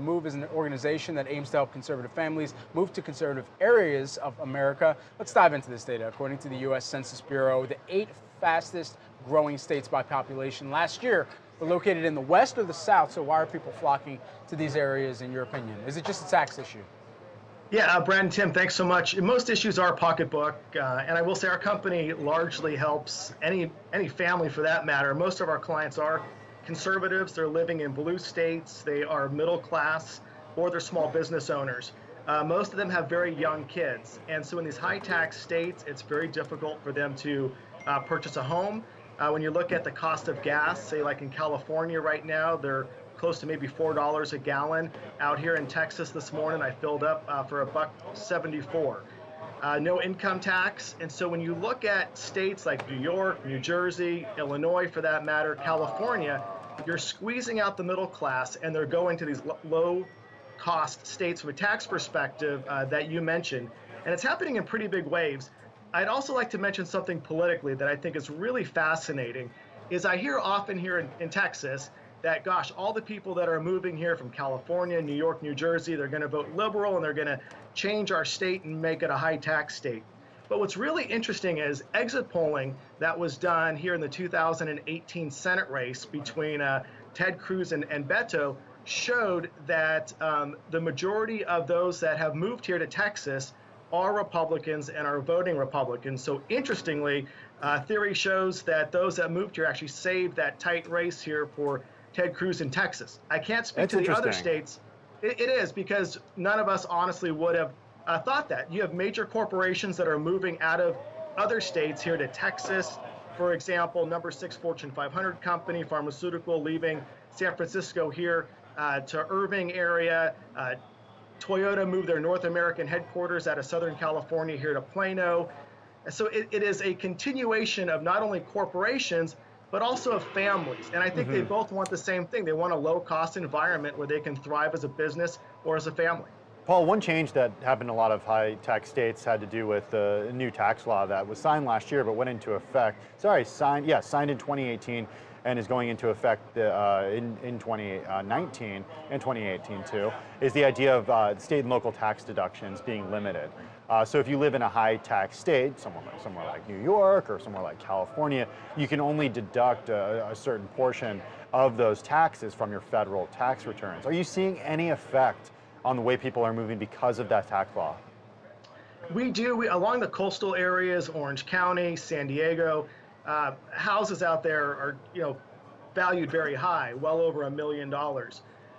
Move is an organization that aims to help conservative families move to conservative areas of America. Let's dive into this data. According to the U.S. Census Bureau, the 8 fastest growing states by population last year were located in the West or the South. So why are people flocking to these areas, in your opinion? Is it just a tax issue? Yeah, Brad and Tim, thanks so much. Most issues are pocketbook, and I will say our company largely helps any family for that matter. Most of our clients are conservatives. They're living in blue states. They are middle class, or they're small business owners. Most of them have very young kids, and so in these high tax states, it's very difficult for them to purchase a home. When you look at the cost of gas, say like in California right now, they're close to maybe $4 a gallon. Out here in Texas this morning, I filled up for a $1.74. No income tax, and so when you look at states like New York, New Jersey, Illinois for that matter, California, you're squeezing out the middle class, and they're going to these low cost states from a tax perspective that you mentioned, and it's happening in pretty big waves. I'd also like to mention something politically that I think is really fascinating, is I hear often here in Texas that, gosh, all the people that are moving here from California, New York, New Jersey, they're going to vote liberal and they're going to change our state and make it a high tax state. But what's really interesting is exit polling that was done here in the 2018 Senate race between Ted Cruz and Beto showed that the majority of those that have moved here to Texas are Republicans and are voting Republicans. So interestingly, theory shows that those that moved here actually saved that tight race here for Ted Cruz in Texas. I can't speak to the other states. It is because none of us honestly would have thought that. You have major corporations that are moving out of other states here to Texas. For example, number 6 Fortune 500 company, pharmaceutical, leaving San Francisco here to Irving area. Toyota moved their North American headquarters out of Southern California here to Plano. So it is a continuation of not only corporations, but also of families. And I think they both want the same thing. They want a low-cost environment where they can thrive as a business or as a family. Paul, one change that happened in a lot of high-tax states had to do with the new tax law that was signed last year but went into effect, signed in 2018 and is going into effect in 2019 and 2018 too, is the idea of state and local tax deductions being limited. So if you live in a high-tax state, somewhere like New York or somewhere like California, you can only deduct a certain portion of those taxes from your federal tax returns. Are you seeing any effect on the way people are moving because of that tax law? We do. Along the coastal areas, Orange County, San Diego, houses out there are, valued very high, well over $1 million.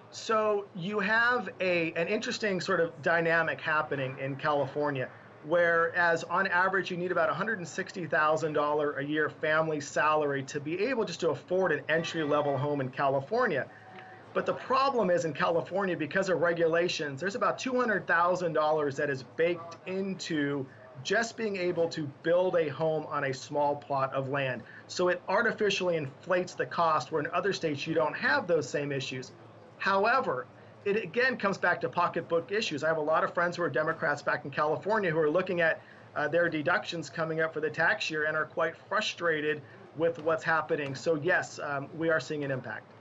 So you have an interesting sort of dynamic happening in California, whereas on average you need about $160,000 a year family salary to be able just to afford an entry-level home in California. But the problem is in California, because of regulations, there's about $200,000 that is baked into just being able to build a home on a small plot of land. So it artificially inflates the cost, where in other states you don't have those same issues. However, it again comes back to pocketbook issues. I have a lot of friends who are Democrats back in California who are looking at their deductions coming up for the tax year and are quite frustrated with what's happening. So yes, we are seeing an impact.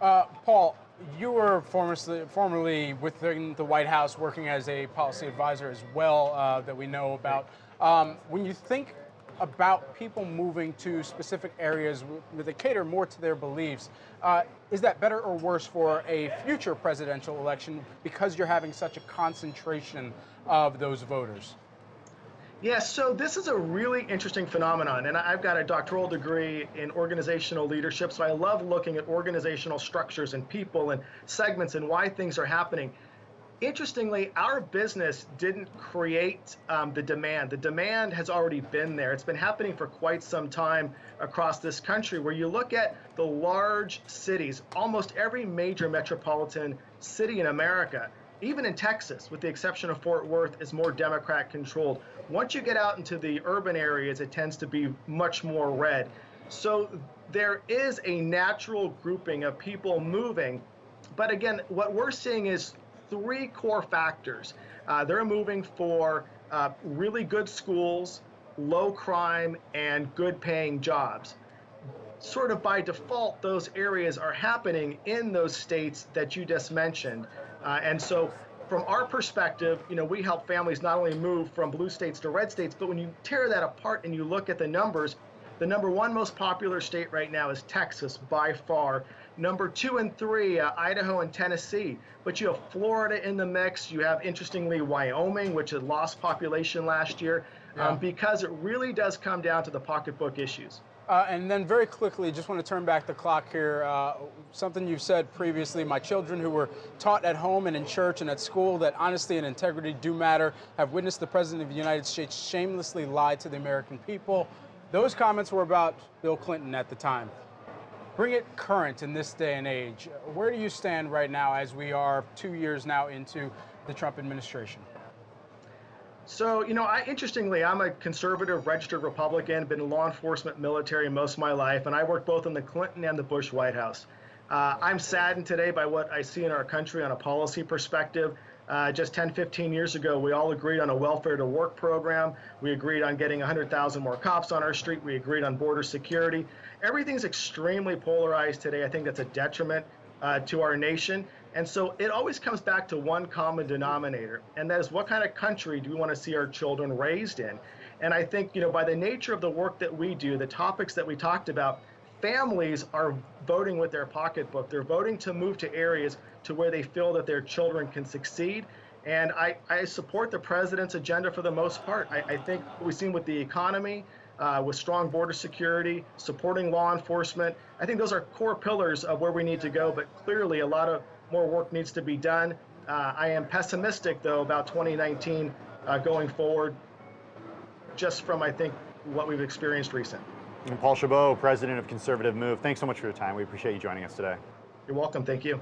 Paul, you were formerly within the White House working as a policy advisor as well, that we know about. When you think about people moving to specific areas where they cater more to their beliefs, is that better or worse for a future presidential election because you're having such a concentration of those voters? Yes, so this is a really interesting phenomenon, and I've got a doctoral degree in organizational leadership, so I love looking at organizational structures and people and segments and why things are happening. Interestingly, our business didn't create the demand. The demand has already been there. It's been happening for quite some time across this country, where you look at the large cities, almost every major metropolitan city in America, even in Texas, with the exception of Fort Worth, is more Democrat controlled. Once you get out into the urban areas, it tends to be much more red. So there is a natural grouping of people moving. But again, what we're seeing is 3 core factors. They're moving for really good schools, low crime, and good paying jobs. Sort of by default, those areas are happening in those states that you just mentioned. And so from our perspective, we help families not only move from blue states to red states, but when you tear that apart and you look at the numbers, the number one most popular state right now is Texas by far. Number 2 and 3, Idaho and Tennessee. But you have Florida in the mix. You have, interestingly, Wyoming, which had lost population last year, because it really does come down to the pocketbook issues. And then very quickly, just want to turn back the clock here. Something you've said previously, my children who were taught at home and in church and at school that honesty and integrity do matter have witnessed the President of the United States shamelessly lie to the American people. Those comments were about Bill Clinton at the time. Bring it current in this day and age. Where do you stand right now as we are 2 years now into the Trump administration? So, interestingly, I'm a conservative registered Republican, been in law enforcement, military most of my life, and I worked both in the Clinton and the Bush White House. I'm saddened today by what I see in our country on a policy perspective. Just 10, 15 years ago, we all agreed on a welfare to work program. We agreed on getting 100,000 more cops on our street. We agreed on border security. Everything's extremely polarized today. I think that's a detriment to our nation. And so it always comes back to one common denominator, and that is what kind of country do we want to see our children raised in? And I think, by the nature of the work that we do, the topics that we talked about, families are voting with their pocketbook. They're voting to move to areas to where they feel that their children can succeed. And I support the president's agenda for the most part. I think what we've seen with the economy, with strong border security, supporting law enforcement, I think those are core pillars of where we need to go, but clearly a lot of more work needs to be done. I am pessimistic, though, about 2019 going forward, just from, I think, what we've experienced recently. And Paul Chabot, president of Conservative Move, thanks so much for your time. We appreciate you joining us today. You're welcome. Thank you.